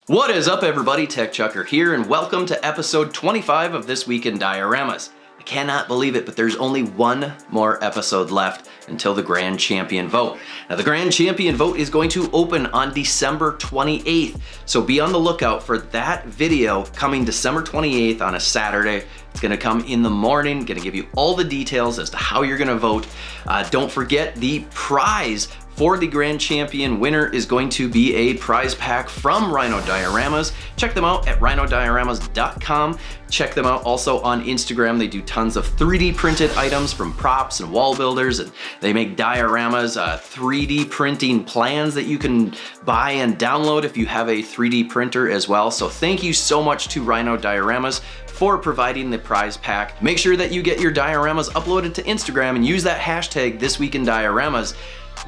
What is up, everybody? TechChucker here, and welcome to episode 25 of This Week in Dioramas. I cannot believe it, but there's only one more episode left until the Grand Champion vote. Now, the Grand Champion vote is going to open on December 28th, so be on the lookout for that video coming December 28th on a Saturday. It's gonna come in the morning, gonna give you all the details as to how you're gonna vote. Don't forget, the prize for the Grand Champion winner is going to be a prize pack from Rhino Dioramas. Check them out at rhinodioramas.com. Check them out also on Instagram. They do tons of 3D printed items from props and wall builders, and they make dioramas, 3D printing plans that you can buy and download if you have a 3D printer as well. So thank you so much to Rhino Dioramas for providing the prize pack. Make sure that you get your dioramas uploaded to Instagram and use that hashtag #ThisweekInDioramas.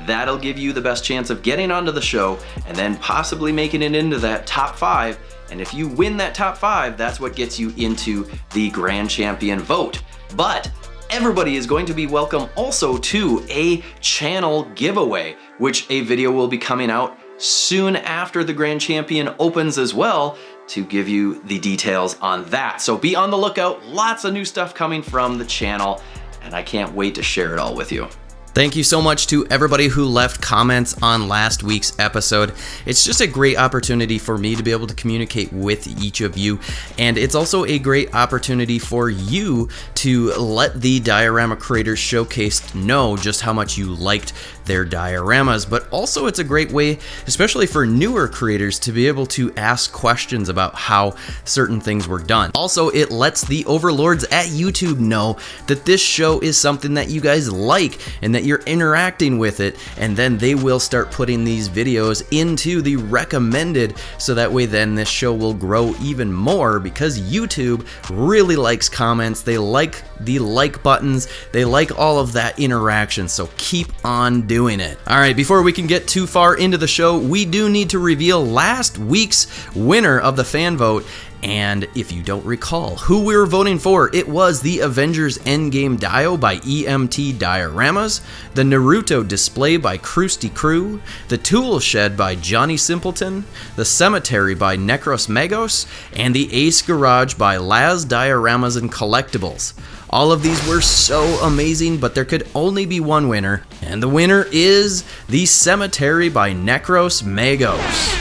That'll give you the best chance of getting onto the show and then possibly making it into that top 5. And if you win that top 5, that's what gets you into the Grand Champion vote. But everybody is going to be welcome also to a channel giveaway, which a video will be coming out soon after the Grand Champion opens as well, to give you the details on that. So be on the lookout, lots of new stuff coming from the channel, and I can't wait to share it all with you. Thank you so much to everybody who left comments on last week's episode. It's just a great opportunity for me to be able to communicate with each of you, and it's also a great opportunity for you to let the diorama creators showcase know just how much you liked their dioramas. But also it's a great way, especially for newer creators, to be able to ask questions about how certain things were done. Also, it lets the overlords at YouTube know that this show is something that you guys like and that you're interacting with it, and then they will start putting these videos into the recommended, so that way then this show will grow even more, because YouTube really likes comments, they like the like buttons, they like all of that interaction, so keep on doing it. Alright, before we can get too far into the show, we do need to reveal last week's winner of the fan vote. And if you don't recall who we were voting for, it was the Avengers Endgame Dio by EMT Dioramas, the Naruto Display by Krusty Crew, the Tool Shed by Johnny Simpleton, the Cemetery by Necros Magos, and the Ace Garage by Laz Dioramas and Collectibles. All of these were so amazing, but there could only be one winner, and the winner is the Cemetery by Necros Magos.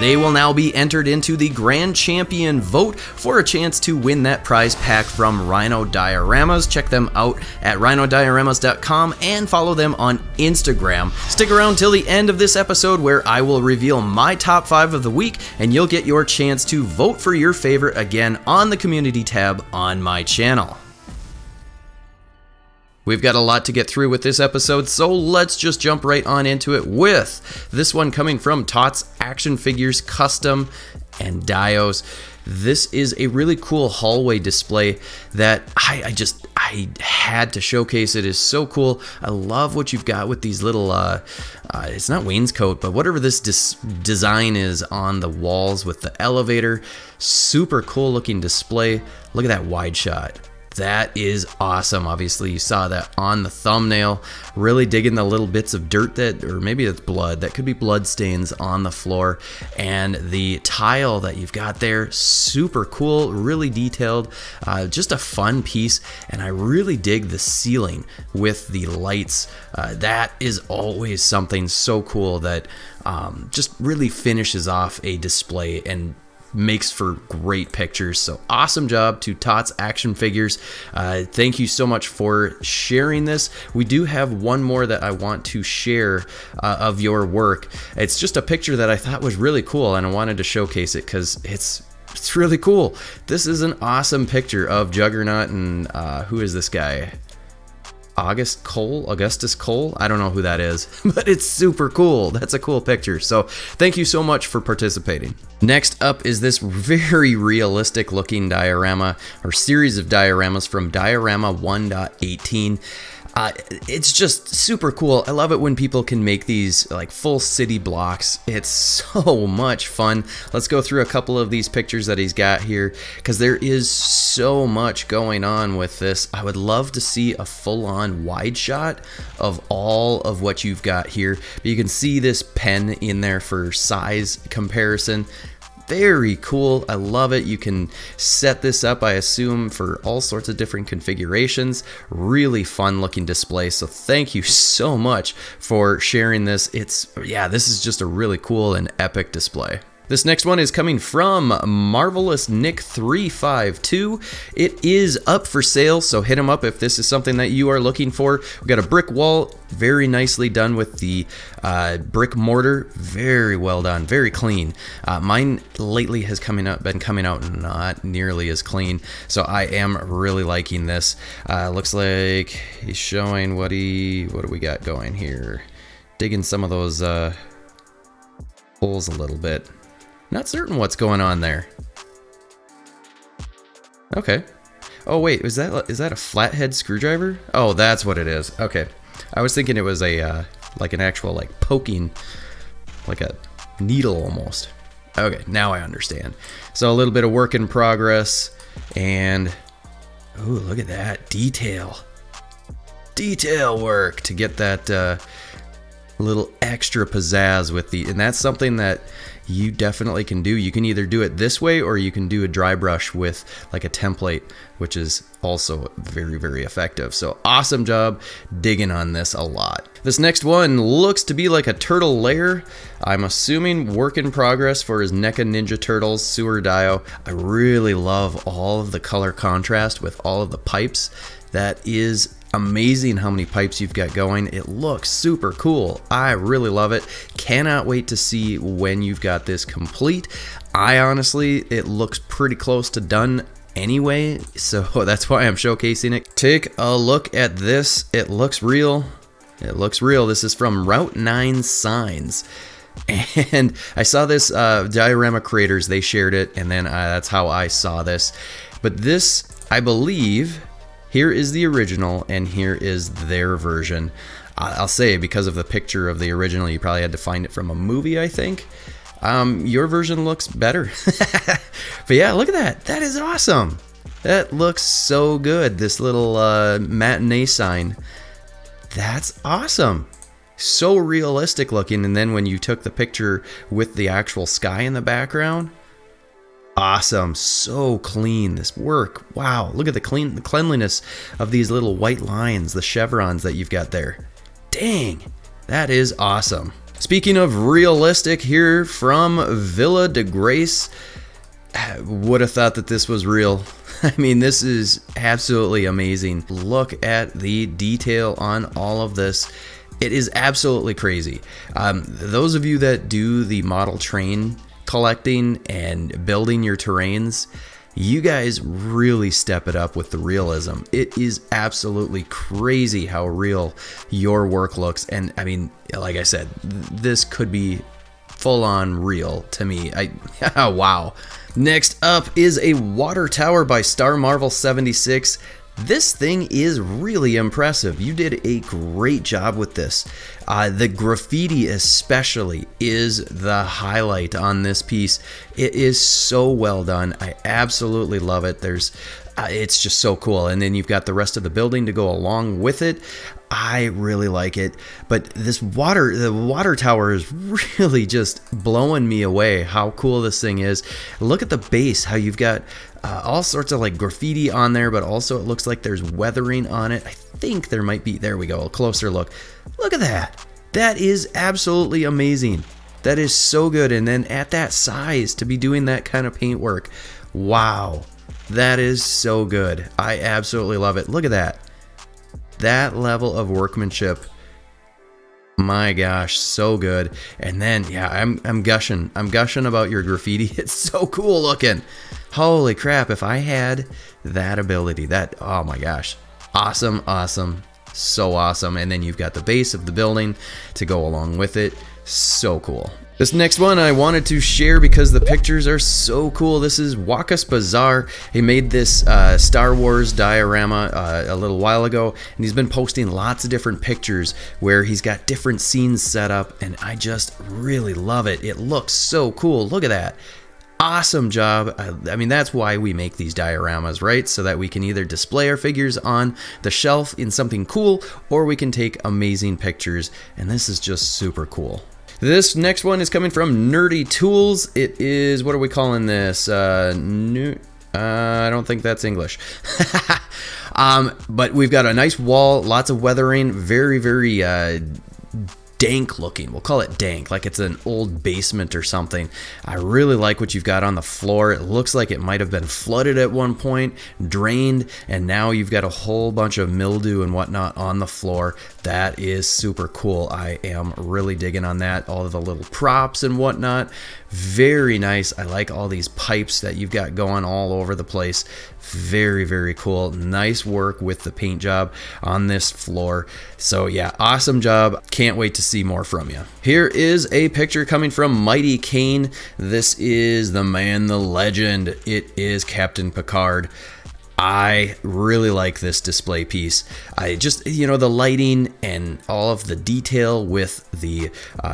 They will now be entered into the Grand Champion vote for a chance to win that prize pack from Rhino Dioramas. Check them out at rhinodioramas.com and follow them on Instagram. Stick around till the end of this episode, where I will reveal my top 5 of the week, and you'll get your chance to vote for your favorite again on the community tab on my channel. We've got a lot to get through with this episode, so let's just jump right on into it, with this one coming from Tots Action Figures Custom and Dios. This is a really cool hallway display that I had to showcase. It is so cool. I love what you've got with these little, it's not wainscot, but whatever this design is on the walls with the elevator. Super cool looking display. Look at that wide shot. That is awesome. Obviously you saw that on the thumbnail. Really digging the little bits of dirt that, or maybe it's blood, that could be blood stains on the floor, and the tile that you've got there, super cool, really detailed, just a fun piece. And I really dig the ceiling with the lights. That is always something so cool that just really finishes off a display and makes for great pictures. So awesome job to Tots Action Figures. Thank you so much for sharing this. We do have one more that I want to share of your work. It's just a picture that I thought was really cool, and I wanted to showcase it because it's really cool. This is an awesome picture of Juggernaut and who is this guy? Augustus Cole? I don't know who that is, but it's super cool. That's a cool picture. So thank you so much for participating. Next up is this very realistic looking diorama, or series of dioramas from Diorama 1.18. It's just super cool. I love it when people can make these like full city blocks. It's so much fun. Let's go through a couple of these pictures that he's got here, because there is so much going on with this. I would love to see a full-on wide shot of all of what you've got here. But you can see this pen in there for size comparison. Very cool. I love it. You can set this up, I assume, for all sorts of different configurations. Really fun looking display. So thank you so much for sharing this. This is just a really cool and epic display. This next one is coming from Marvelous Nick 352. It is up for sale, so hit him up if this is something that you are looking for. We've got a brick wall, very nicely done with the brick mortar. Very well done, very clean. Mine lately has been coming out not nearly as clean, so I am really liking this. Looks like he's showing what do we got going here? Digging some of those holes a little bit. Not certain what's going on there. Okay. Oh wait, is that a flathead screwdriver? Oh, that's what it is. Okay. I was thinking it was a like an actual like poking, like a needle almost. Okay, now I understand. So a little bit of work in progress, and oh, look at that detail work to get that little extra pizzazz with and that's something that you definitely can do. You can either do it this way, or you can do a dry brush with like a template, which is also very, very effective. So awesome job digging on this a lot. This next one looks to be like a turtle lair. I'm assuming work in progress for his NECA Ninja Turtles sewer dio. I really love all of the color contrast with all of the pipes. That is amazing how many pipes you've got going. It looks super cool. I really love it. Cannot wait to see when you've got this complete. It looks pretty close to done anyway, so that's why I'm showcasing it. Take a look at this. It looks real. This is from Route 9 Signs. And I saw this Diorama creators, they shared it, and then that's how I saw this. But this, I believe, here is the original, and here is their version. I'll say, because of the picture of the original, you probably had to find it from a movie, I think. Your version looks better. But yeah, look at that. That is awesome. That looks so good. This little matinee sign. That's awesome. So realistic looking. And then when you took the picture with the actual sky in the background, awesome. So clean, this work. Wow, look at the cleanliness of these little white lines, the chevrons that you've got there. Dang, that is awesome. Speaking of realistic, here from Villa de Grace, would have thought that this was real. I mean, this is absolutely amazing. Look at the detail on all of this. It is absolutely crazy. Those of you that do the model train collecting and building your terrains, you guys really step it up with the realism. It is absolutely crazy how real your work looks. And I mean, like I said, this could be full on real to me. Wow. Next up is a water tower by Star Marvel 76. This thing is really impressive. You did a great job with this. The graffiti especially is the highlight on this piece. It is so well done. I absolutely love it. It's just so cool. And then you've got the rest of the building to go along with it. I really like it. But the water tower is really just blowing me away how cool this thing is. Look at the base, how you've got all sorts of like graffiti on there, but also it looks like there's weathering on it. I think there might be, there we go, a closer look. Look at that. That is absolutely amazing. That is so good. And then at that size to be doing that kind of paintwork, wow, that is so good. I absolutely love it. Look at that. That level of workmanship, my gosh, so good. And then, yeah, I'm gushing about your graffiti. It's so cool looking. Holy crap, if I had that ability, oh my gosh, awesome, so awesome. And then you've got the base of the building to go along with it. So cool. This next one I wanted to share because the pictures are so cool. This is Wakas Bazaar. He made this Star Wars diorama a little while ago, and he's been posting lots of different pictures where he's got different scenes set up, and I just really love it. It looks so cool. Look at that. Awesome job. I mean, that's why we make these dioramas, right? So that we can either display our figures on the shelf in something cool, or we can take amazing pictures, and this is just super cool. This next one is coming from Nerdy Tools. It is, what are we calling this? I don't think that's English. But we've got a nice wall, lots of weathering, very, very dank looking. We'll call it dank, like it's an old basement or something. I really like what you've got on the floor. It looks like it might have been flooded at one point, drained, and now you've got a whole bunch of mildew and whatnot on the floor. That is super cool. I am really digging on that. All of the little props and whatnot. Very nice. I like all these pipes that you've got going all over the place. Very, very cool. Nice work with the paint job on this floor. So yeah, awesome job. Can't wait to see more from you. Here is a picture coming from Mighty Kane. This is the man, the legend. It is Captain Picard. I really like this display piece. I just, the lighting and all of the detail with the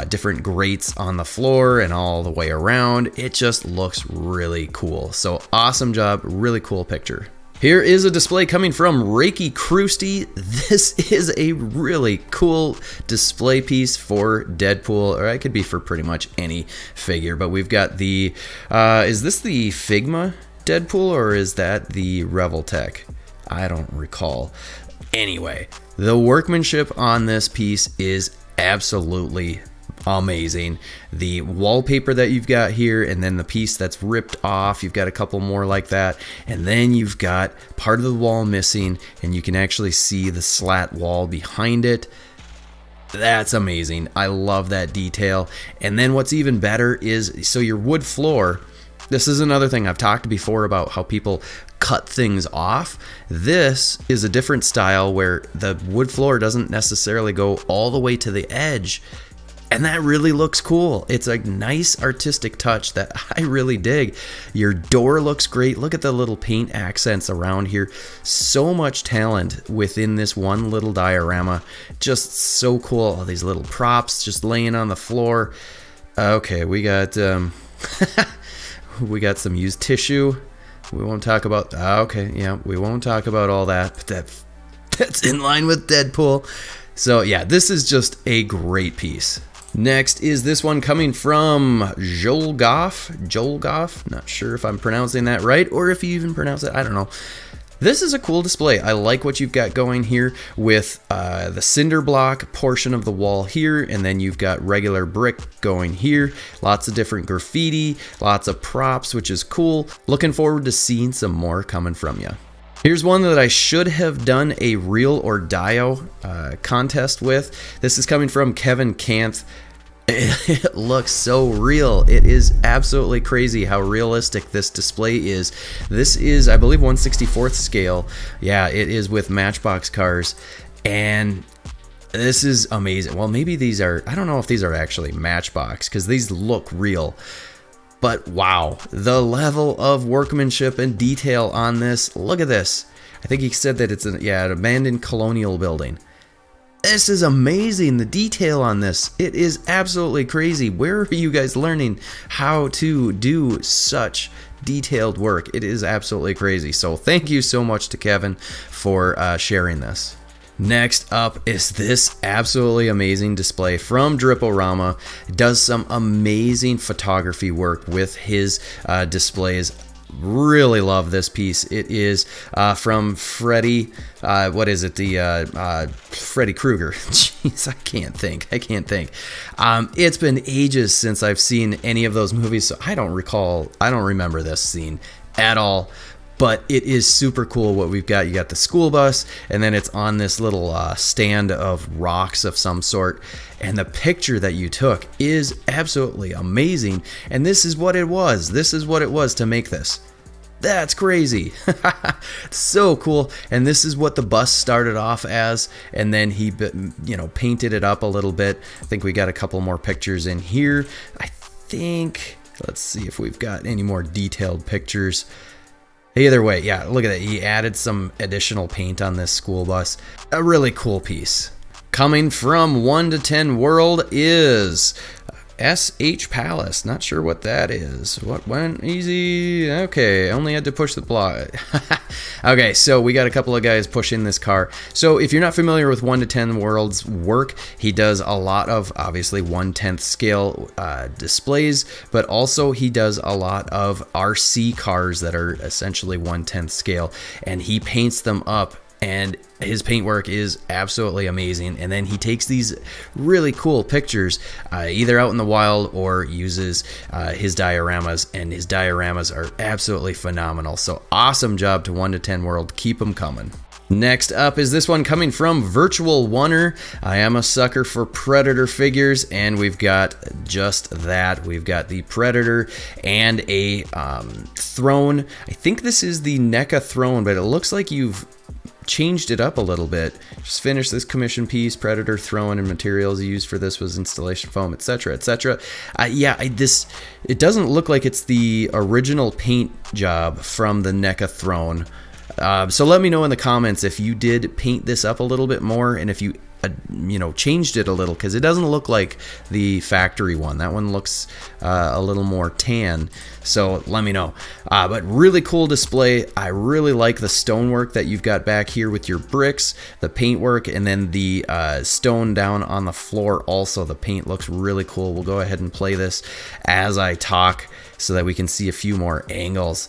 different grates on the floor and all the way around, it just looks really cool. So awesome job, really cool picture. Here is a display coming from Reiki Krusty. This is a really cool display piece for Deadpool, or it could be for pretty much any figure, but we've got the, is this the Figma Deadpool, or is that the Reveltech? I don't recall. Anyway, the workmanship on this piece is absolutely amazing. The wallpaper that you've got here, and then the piece that's ripped off, you've got a couple more like that, and then you've got part of the wall missing, and you can actually see the slat wall behind it. That's amazing. I love that detail. And then what's even better is, so your wood floor, this is another thing I've talked before about how people cut things off. This is a different style where the wood floor doesn't necessarily go all the way to the edge. And that really looks cool. It's a nice artistic touch that I really dig. Your door looks great. Look at the little paint accents around here. So much talent within this one little diorama. Just so cool. All these little props just laying on the floor. Okay, we got... we got some used tissue. We won't talk about... okay, yeah, we won't talk about all that, but that's in line with Deadpool. So yeah, this is just a great piece. Next is this one coming from Joel Goff. Not sure if I'm pronouncing that right, or if you even pronounce it, I don't know. This is a cool display. I like what you've got going here with the cinder block portion of the wall here, and then you've got regular brick going here. Lots of different graffiti, lots of props, which is cool. Looking forward to seeing some more coming from you. Here's one that I should have done a real or dio contest with. This is coming from Kevin Kanth. It looks so real. It is absolutely crazy how realistic this display is. This is, I believe, 1/64th scale. Yeah, it is with Matchbox cars. And this is amazing. Well, maybe these are, I don't know if these are actually Matchbox, because these look real. But wow, the level of workmanship and detail on this. Look at this. I think he said that it's an abandoned colonial building. This is amazing, the detail on this. It is absolutely crazy. Where are you guys learning how to do such detailed work? It is absolutely crazy. So thank you so much to Kevin for sharing this. Next up is this absolutely amazing display from Diorama. Does some amazing photography work with his displays. Really love this piece. It is from Freddy. What is it? The Freddy Krueger. Jeez, I can't think. It's been ages since I've seen any of those movies, so I don't remember this scene at all. But it is super cool what we've got. You got the school bus, and then it's on this little stand of rocks of some sort. And the picture that you took is absolutely amazing. And this is what it was. This is what it was to make this. That's crazy. So cool. And this is what the bus started off as, and then he painted it up a little bit. I think we got a couple more pictures in here. I think, let's see if we've got any more detailed pictures. Either way, yeah, look at that. He added some additional paint on this school bus. A really cool piece. Coming from 1 to 10 World is SH Palace. Not sure what that is. What went easy? Okay, only had to push the block. Okay, so we got a couple of guys pushing this car. So if you're not familiar with 1 to 10 World's work, he does a lot of obviously 1/10 scale displays, but also he does a lot of RC cars that are essentially 1/10 scale, and he paints them up. And his paintwork is absolutely amazing. And then he takes these really cool pictures, either out in the wild or uses his dioramas. And his dioramas are absolutely phenomenal. So awesome job to 1 to 10 World. Keep them coming. Next up is this one coming from Virtual Oneer. I am a sucker for Predator figures, and we've got just that. We've got the Predator and a throne. I think this is the NECA throne, but it looks like you've changed it up a little bit. Just finished this commission piece. Predator throne and materials used for this was installation foam, etc., etc. It doesn't look like it's the original paint job from the NECA throne. So let me know in the comments if you did paint this up a little bit more, and if you changed it a little, because it doesn't look like the factory one. That one looks a little more tan, so let me know. But really cool display. I really like the stonework that you've got back here with your bricks, the paintwork, and then the stone down on the floor. Also, the paint looks really cool. We'll go ahead and play this as I talk so that we can see a few more angles.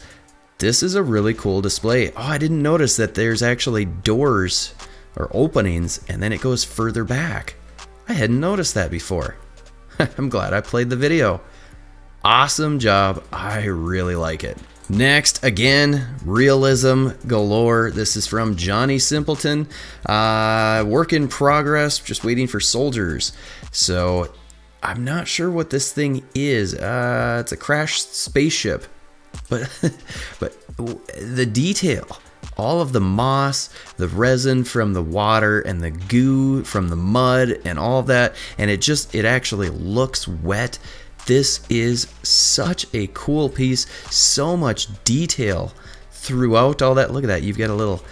This is a really cool display. Oh, I didn't notice that there's actually doors or openings, and then it goes further back. I hadn't noticed that before. I'm glad I played the video. Awesome job. I really like it. Next, again, realism galore. This is from Johnny Simpleton. Work in progress, just waiting for soldiers. So I'm not sure what this thing is. It's a crashed spaceship, but the detail, all of the moss, the resin from the water, and the goo from the mud, and all of that, and it actually looks wet. This is such a cool piece. So much detail throughout all that. Look at that. You've got a little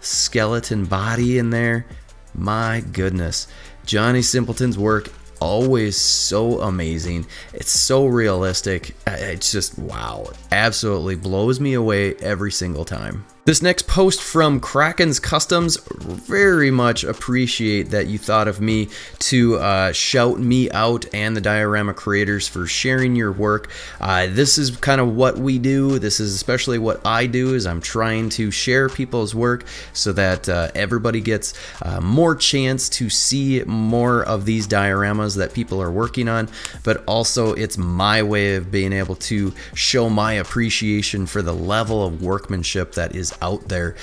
skeleton body in there. My goodness. Johnny Simpleton's work, always so amazing. It's so realistic. It's just wow. Absolutely blows me away every single time. This next post from Kraken's Customs, very much appreciate that you thought of me to shout me out and the diorama creators for sharing your work. This is kind of what we do. This is especially what I do, is I'm trying to share people's work so that everybody gets more chance to see more of these dioramas that people are working on, but also it's my way of being able to show my appreciation for the level of workmanship that is out there,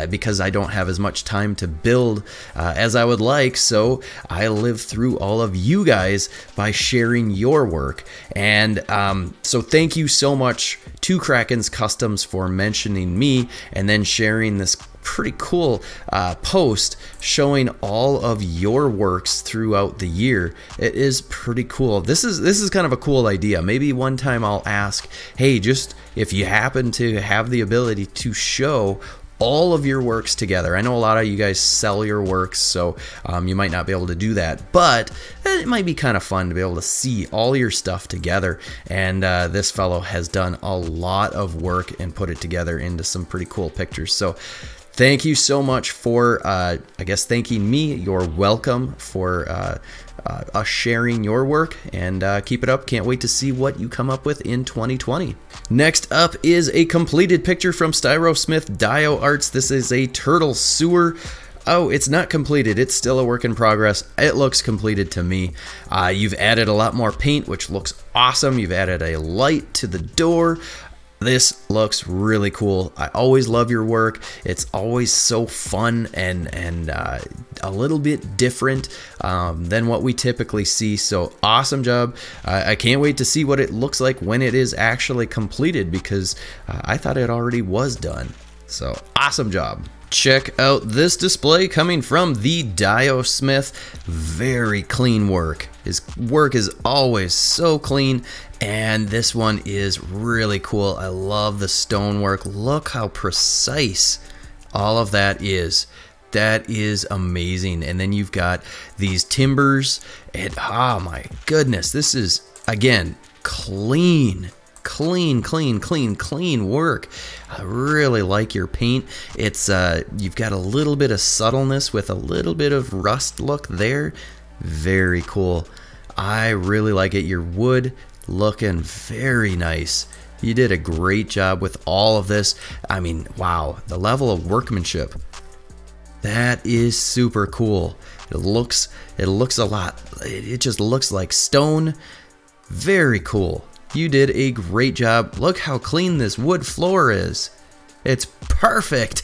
because I don't have as much time to build as I would like, so I live through all of you guys by sharing your work. And so thank you so much to Kraken's Customs for mentioning me and then sharing this pretty cool post showing all of your works throughout the year. It is pretty cool. This is kind of a cool idea. Maybe one time I'll ask, hey, just if you happen to have the ability to show all of your works together. I know a lot of you guys sell your works, so you might not be able to do that, but it might be kind of fun to be able to see all your stuff together. And this fellow has done a lot of work and put it together into some pretty cool pictures. So thank you so much for, thanking me. You're welcome for us sharing your work, and keep it up. Can't wait to see what you come up with in 2020. Next up is a completed picture from Styrosmith Dio Arts. This is a turtle sewer. Oh, it's not completed. It's still a work in progress. It looks completed to me. You've added a lot more paint, which looks awesome. You've added a light to the door. This looks really cool. I always love your work. It's always so fun and a little bit different than what we typically see. So awesome job. I can't wait to see what it looks like when it is actually completed, because I thought it already was done. So awesome job. Check out this display coming from the Diosmith. Very clean work. His work is always so clean, and this one is really cool. I love the stonework. Look how precise all of that is. That is amazing. And then you've got these timbers, and oh my goodness, this is, again, clean work. I really like your paint. It's you've got a little bit of subtleness with a little bit of rust look there. Very cool. I really like it. Your wood looking very nice. You did a great job with all of this. I mean, wow, the level of workmanship. That is super cool. It looks a lot. It just looks like stone. Very cool. You did a great job. Look how clean this wood floor is. It's perfect.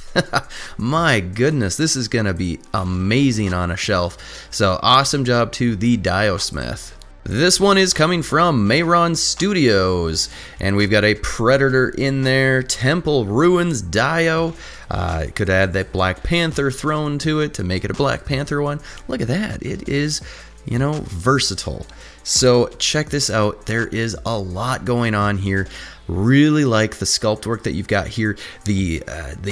My goodness, this is going to be amazing on a shelf. So awesome job to the Diosmith. This one is coming from Mayron Studios, and we've got a Predator in there, Temple Ruins Dio. Could add that Black Panther throne to it to make it a Black Panther one. Look at that. It is, you know, versatile. So check this out. There is a lot going on here. Really like the sculpt work that you've got here. The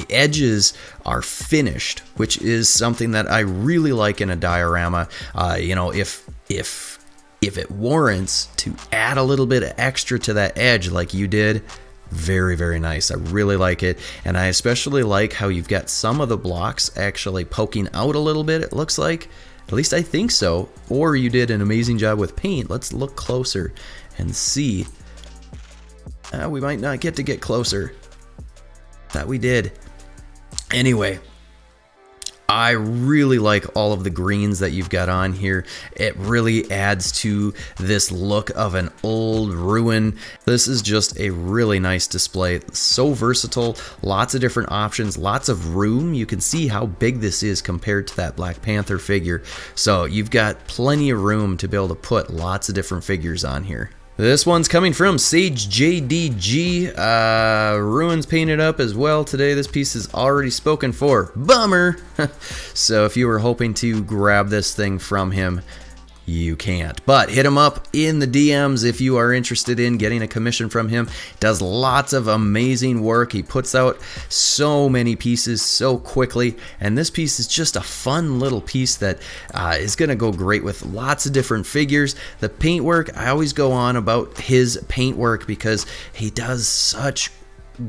edges are finished, which is something that I really like in a diorama. You know, if it warrants to add a little bit of extra to that edge like you did, very, very nice. I really like it. And I especially like how you've got some of the blocks actually poking out a little bit, it looks like. At least I think so. Or you did an amazing job with paint. Let's look closer and see. We might not get closer. Thought we did. Anyway, I really like all of the greens that you've got on here. It really adds to this look of an old ruin. This is just a really nice display. So versatile, lots of different options, lots of room. You can see how big this is compared to that Black Panther figure. So you've got plenty of room to be able to put lots of different figures on here. This one's coming from Sage JDG. Ruins painted up as well today. This piece is already spoken for. Bummer! So if you were hoping to grab this thing from him, you can't. But hit him up in the DMs if you are interested in getting a commission from him. Does lots of amazing work. He puts out so many pieces so quickly, and this piece is just a fun little piece that is going to go great with lots of different figures. The paintwork, I always go on about his paintwork because he does such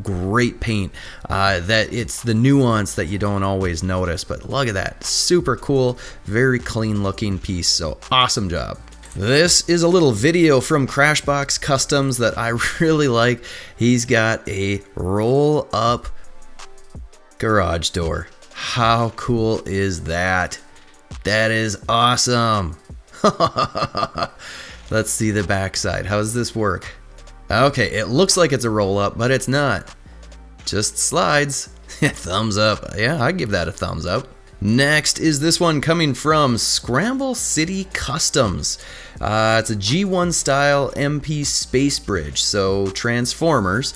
great paint that it's the nuance that you don't always notice. But look at that, super cool, very clean looking piece. So awesome job. This is a little video from Crashbox Customs that I really like. He's got a roll up garage door. How cool is that? That is awesome. Let's see the backside. How does this work? Okay, it looks like it's a roll up, but it's not. Just slides. Thumbs up. Yeah, I'd give that a thumbs up. Next is this one coming from Scramble City Customs. It's a G1 style MP space bridge, so Transformers.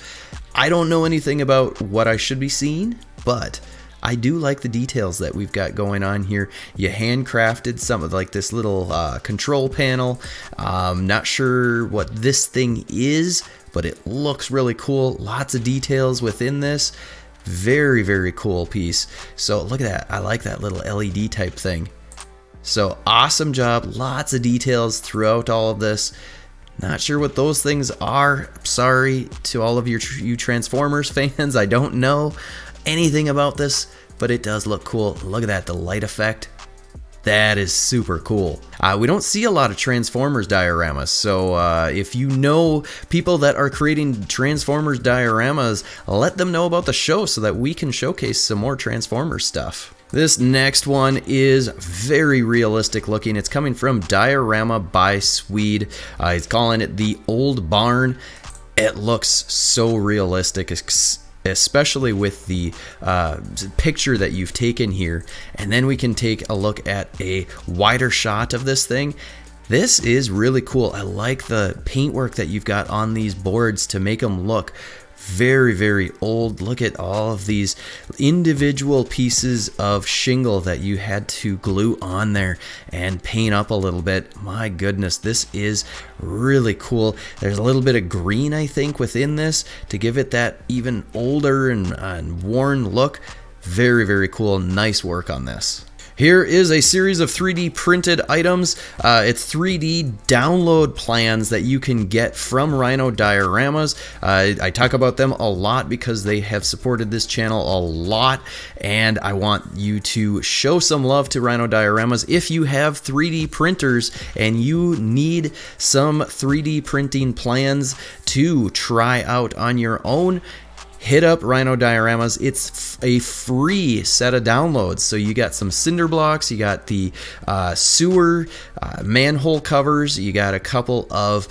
I don't know anything about what I should be seeing, but I do like the details that we've got going on here. You handcrafted some of like this little control panel. Not sure what this thing is, but it looks really cool. Lots of details within this. Very, very cool piece. So look at that. I like that little LED type thing. So awesome job. Lots of details throughout all of this. Not sure what those things are. Sorry to all of you Transformers fans. I don't know anything about this, but it does look cool. Look at that, the light effect. That is super cool. We don't see a lot of Transformers dioramas, so if you know people that are creating Transformers dioramas, let them know about the show so that we can showcase some more Transformers stuff. This next one is very realistic looking. It's coming from Diorama by Swede. He's calling it the Old Barn. It looks so realistic, especially with the picture that you've taken here. And then we can take a look at a wider shot of this thing. This is really cool. I like the paintwork that you've got on these boards to make them look Very, very old. Look at all of these individual pieces of shingle that you had to glue on there and paint up a little bit. My goodness, this is really cool. There's a little bit of green, I think, within this to give it that even older and worn look. Very, very cool. Nice work on this. Here is a series of 3D printed items. It's 3D download plans that you can get from Rhino Dioramas. I talk about them a lot because they have supported this channel a lot, and I want you to show some love to Rhino Dioramas. If you have 3D printers and you need some 3D printing plans to try out on your own, hit up Rhino Dioramas. It's a free set of downloads. So you got some cinder blocks, you got the sewer manhole covers, you got a couple of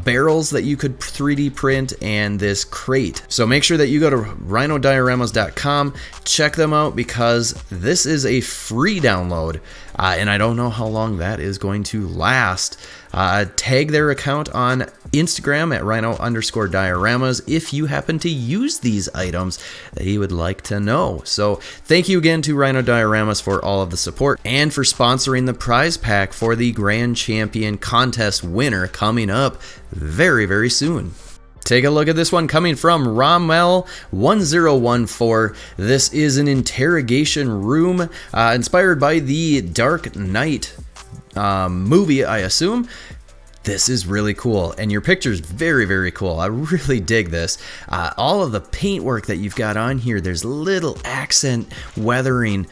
barrels that you could 3D print, and this crate. So make sure that you go to rhinodioramas.com, check them out, because this is a free download, and I don't know how long that is going to last. Tag their account on Instagram at rhino_dioramas if you happen to use these items that you would like to know. So thank you again to Rhino Dioramas for all of the support and for sponsoring the prize pack for the Grand Champion contest winner coming up very, very soon. Take a look at this one coming from Rommel1014. This is an interrogation room inspired by the Dark Knight movie, I assume. This is really cool, and your picture's very, very cool. I really dig this. All of the paintwork that you've got on here, there's little accent weathering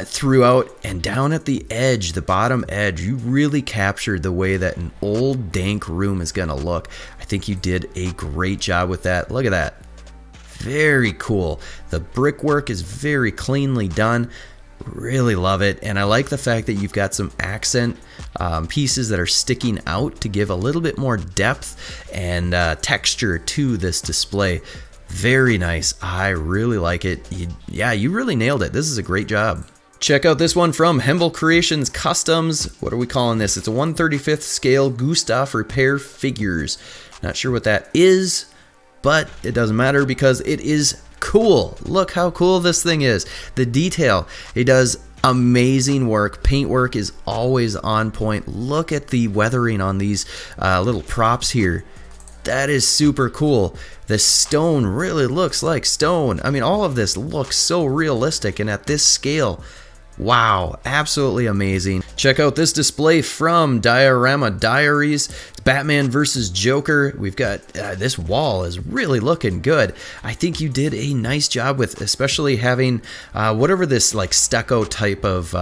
throughout, and down at the edge, the bottom edge, you really captured the way that an old dank room is gonna look. I think you did a great job with that. Look at that. Very cool. The brickwork is very cleanly done. Really love it, and I like the fact that you've got some accent pieces that are sticking out to give a little bit more depth and texture to this display. Very nice. I really like it. You really nailed it. This is a great job. Check out this one from Hemble Creations Customs. What are we calling this? It's a 1/35th scale Gustav repair figures. Not sure what that is, but it doesn't matter because it is cool. Look how cool this thing is. The detail, it does amazing work. Paintwork is always on point. Look at the weathering on these little props here. That is super cool. The stone really looks like stone. I mean, all of this looks so realistic, and at this scale, wow, absolutely amazing. Check out this display from Diorama Diaries. It's Batman versus Joker. We've got this wall is really looking good. I think you did a nice job with especially having whatever this like stucco type of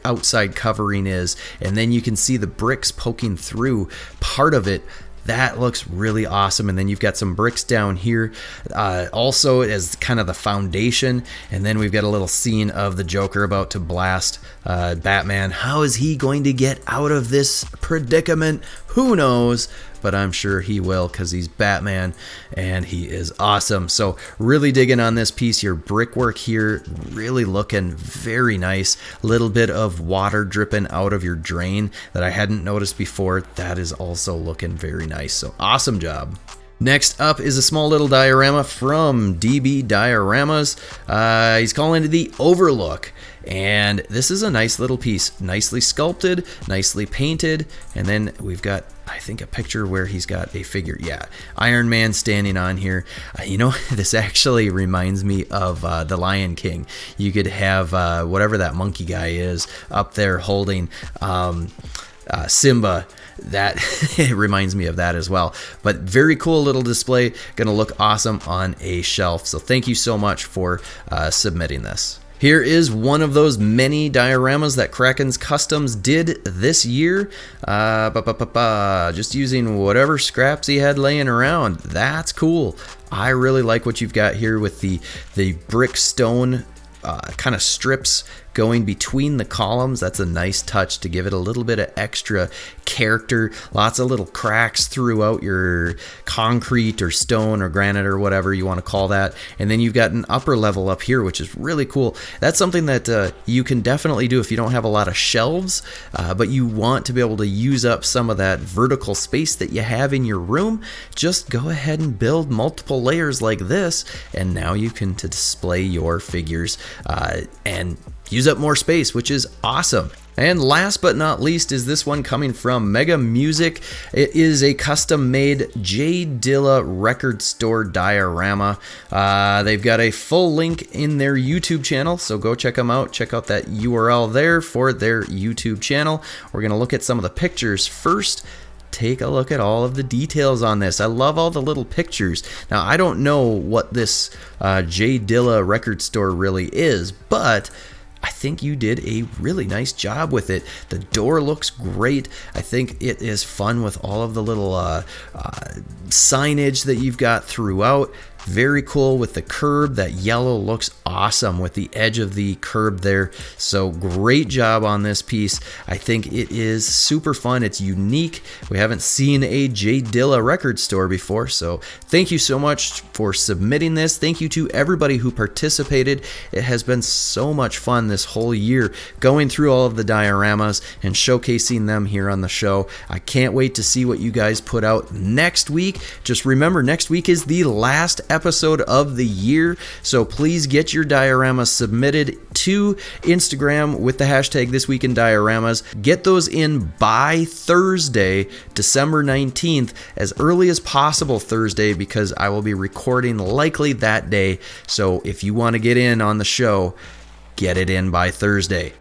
outside covering is, and then you can see the bricks poking through part of it. That looks really awesome. And then you've got some bricks down here also as kind of the foundation. And then we've got a little scene of the Joker about to blast Batman. How is he going to get out of this predicament? Who knows? But I'm sure he will, because he's Batman and he is awesome. So really digging on this piece. Your brickwork here really looking very nice. A little bit of water dripping out of your drain that I hadn't noticed before. That is also looking very nice. So awesome job. Next up is a small little diorama from DB Dioramas. He's calling it the Overlook. And this is a nice little piece, nicely sculpted, nicely painted. And then we've got, I think, a picture where he's got a figure. Yeah, Iron Man standing on here. You know, this actually reminds me of The Lion King. You could have whatever that monkey guy is up there holding Simba. That it reminds me of that as well. But very cool little display. Gonna look awesome on a shelf. So thank you so much for submitting this. Here is one of those many dioramas that Kraken's Customs did this year. Just using whatever scraps he had laying around. That's cool. I really like what you've got here with the brick stone kind of strips going between the columns. That's a nice touch to give it a little bit of extra character. Lots of little cracks throughout your concrete or stone or granite or whatever you want to call that. And then you've got an upper level up here, which is really cool. That's something that you can definitely do if you don't have a lot of shelves, but you want to be able to use up some of that vertical space that you have in your room. Just go ahead and build multiple layers like this, and now you can display your figures and use up more space, which is awesome. And last but not least is this one coming from Mega Music. It is a custom-made J Dilla record store diorama. They've got a full link in their YouTube channel, so go check them out. Check out that URL there for their YouTube channel. We're going to look at some of the pictures first. Take a look at all of the details on this. I love all the little pictures. Now, I don't know what this J Dilla record store really is, but I think you did a really nice job with it. The door looks great. I think it is fun with all of the little signage that you've got throughout. Very cool with the curb. That yellow looks awesome with the edge of the curb there. So great job on this piece. I think it is super fun. It's unique. We haven't seen a J Dilla record store before. So thank you so much for submitting this. Thank you to everybody who participated. It has been so much fun this whole year going through all of the dioramas and showcasing them here on the show. I can't wait to see what you guys put out next week. Just remember, next week is the last episode of the year, so please get your dioramas submitted to Instagram with the hashtag thisweekindioramas. Get those in by Thursday, December 19th, as early as possible Thursday, because I will be recording likely that day. So if you want to get in on the show, get it in by Thursday.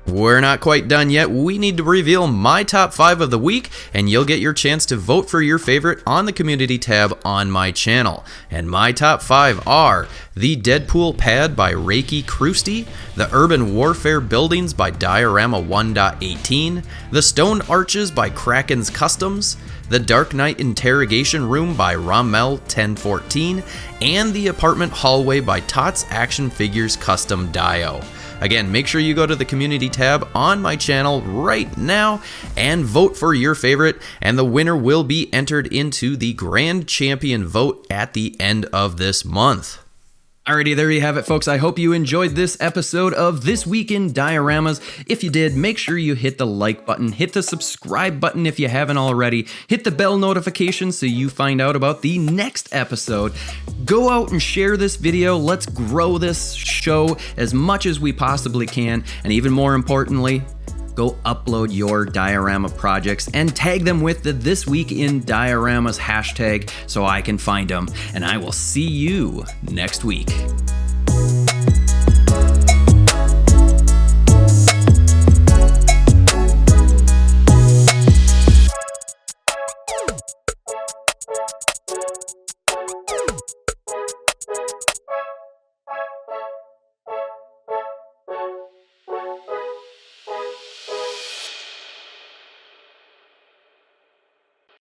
We're not quite done yet. We need to reveal my top 5 of the week, and you'll get your chance to vote for your favorite on the community tab on my channel. And my top 5 are the Deadpool pad by Reiki Krusty, the Urban Warfare buildings by Diorama 1.18, the Stone Arches by Kraken's Customs, the Dark Knight Interrogation Room by Rommel 1014, and the Apartment Hallway by Tots Action Figures Custom Dio. Again, make sure you go to the community tab on my channel right now and vote for your favorite, and the winner will be entered into the Grand Champion vote at the end of this month. Alrighty, there you have it, folks. I hope you enjoyed this episode of This Week in Dioramas. If you did, make sure you hit the like button, hit the subscribe button if you haven't already, hit the bell notification so you find out about the next episode. Go out and share this video. Let's grow this show as much as we possibly can, and even more importantly, go upload your diorama projects and tag them with the This Week in Dioramas hashtag so I can find them. And I will see you next week.